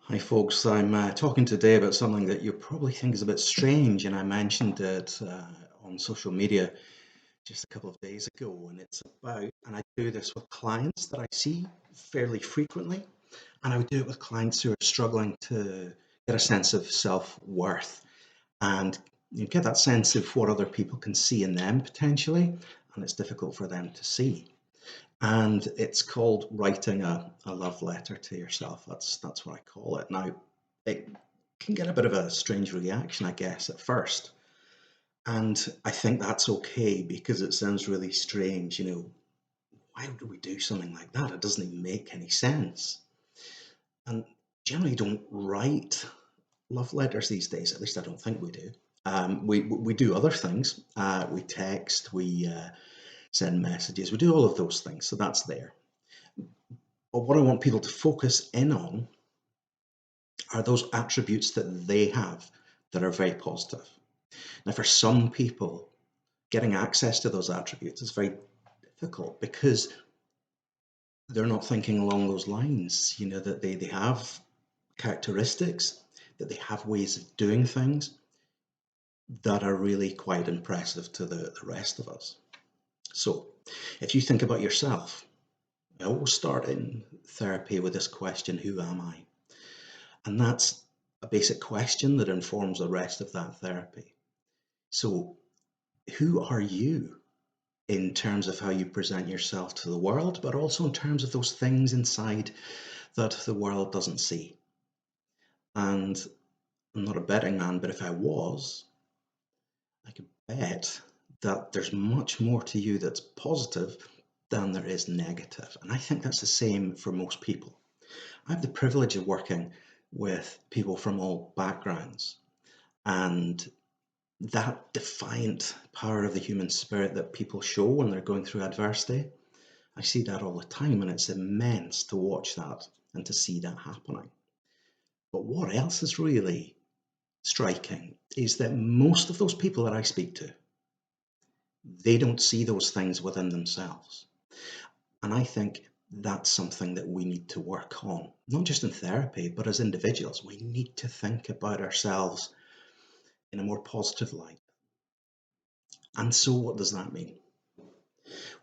Hi folks, I'm talking today about something that you probably think is a bit strange, and I mentioned it on social media just a couple of days ago, and it's about, and I do this with clients that I see fairly frequently, and I would do it with clients who are struggling to get a sense of self-worth and get that sense of what other people can see in them potentially, and it's difficult for them to see. And it's called writing a love letter to yourself. That's what I call it. Now, it can get a bit of a strange reaction, I guess, at first. And I think that's okay because it sounds really strange. Why would we do something like that? It doesn't even make any sense. And generally don't write love letters these days. At least I don't think we do. We do other things. We text, we send messages, we do all of those things. So that's there. But what I want people to focus in on are those attributes that they have that are very positive. Now, for some people, getting access to those attributes is very difficult because they're not thinking along those lines, that they have characteristics, that they have ways of doing things that are really quite impressive to the rest of us. So, if you think about yourself, I always start in therapy with this question, who am I? And that's a basic question that informs the rest of that therapy. So, who are you in terms of how you present yourself to the world, but also in terms of those things inside that the world doesn't see? And I'm not a betting man, but if I was, I could bet that there's much more to you that's positive than there is negative. And I think that's the same for most people. I have the privilege of working with people from all backgrounds, and that defiant power of the human spirit that people show when they're going through adversity, I see that all the time, and it's immense to watch that and to see that happening. But what else is really striking is that most of those people that I speak to, they don't see those things within themselves. And I think that's something that we need to work on, not just in therapy, but as individuals. We need to think about ourselves in a more positive light. And so, what does that mean?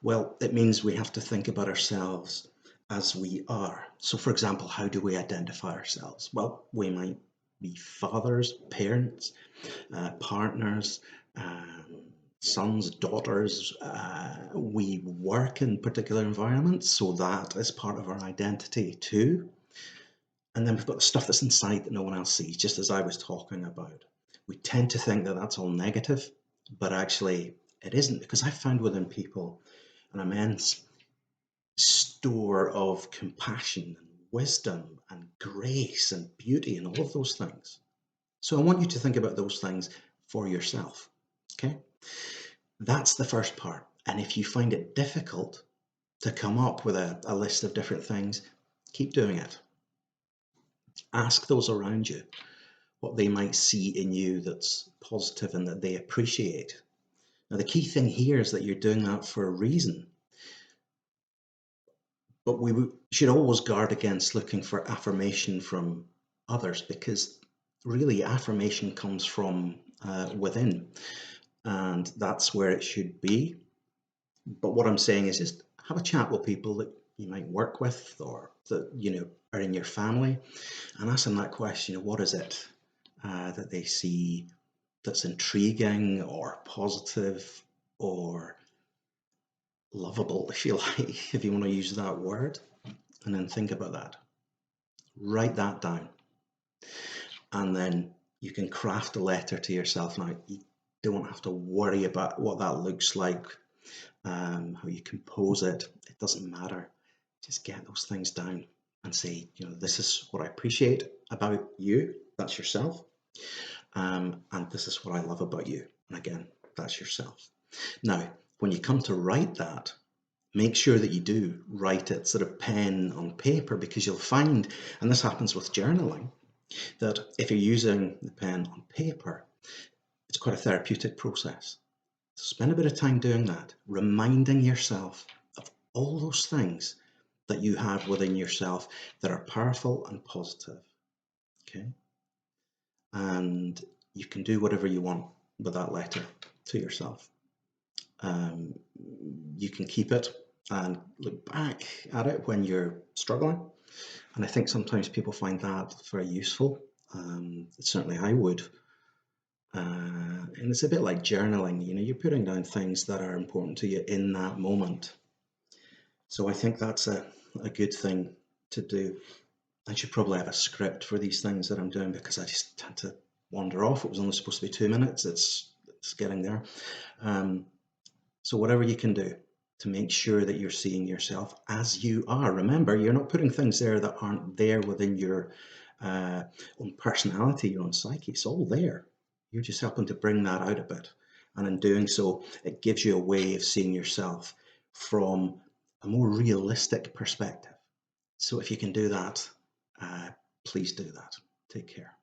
Well, it means we have to think about ourselves as we are. So, for example, how do we identify ourselves? Well, we might be fathers, parents, partners, sons, daughters. We work in particular environments, so that is part of our identity too. And then we've got the stuff that's inside that no one else sees, just as I was talking about. We tend to think that that's all negative, but actually it isn't, because I found within people an immense store of compassion and wisdom and grace and beauty and all of those things. So I want you to think about those things for yourself. Okay? That's the first part. And if you find it difficult to come up with a list of different things, keep doing it. Ask those around you what they might see in you that's positive and that they appreciate. Now, the key thing here is that you're doing that for a reason. But we should always guard against looking for affirmation from others, because really affirmation comes from within, and that's where it should be. But what I'm saying is just have a chat with people that you might work with or that are in your family, and ask them that question: what is it that they see that's intriguing or positive or lovable, if you like, if you want to use that word, and then think about that. Write that down, and then you can craft a letter to yourself. Now, you don't have to worry about what that looks like, how you compose it. It doesn't matter. Just get those things down and say, this is what I appreciate about you. That's yourself. And this is what I love about you. And again, that's yourself. Now, when you come to write that, make sure that you do write it sort of pen on paper, because you'll find, and this happens with journaling, that if you're using the pen on paper, it's quite a therapeutic process. So spend a bit of time doing that, reminding yourself of all those things that you have within yourself that are powerful and positive. Okay. And you can do whatever you want with that letter to yourself. You can keep it and look back at it when you're struggling. And I think sometimes people find that very useful. Certainly I would. And it's a bit like journaling, you're putting down things that are important to you in that moment. So I think that's a good thing to do. I should probably have a script for these things that I'm doing because I just tend to wander off. It was only supposed to be 2 minutes. It's getting there. So whatever you can do to make sure that you're seeing yourself as you are. Remember, you're not putting things there that aren't there within your own personality, your own psyche. It's all there. You're just helping to bring that out a bit. And in doing so, it gives you a way of seeing yourself from a more realistic perspective. So if you can do that, please do that. Take care.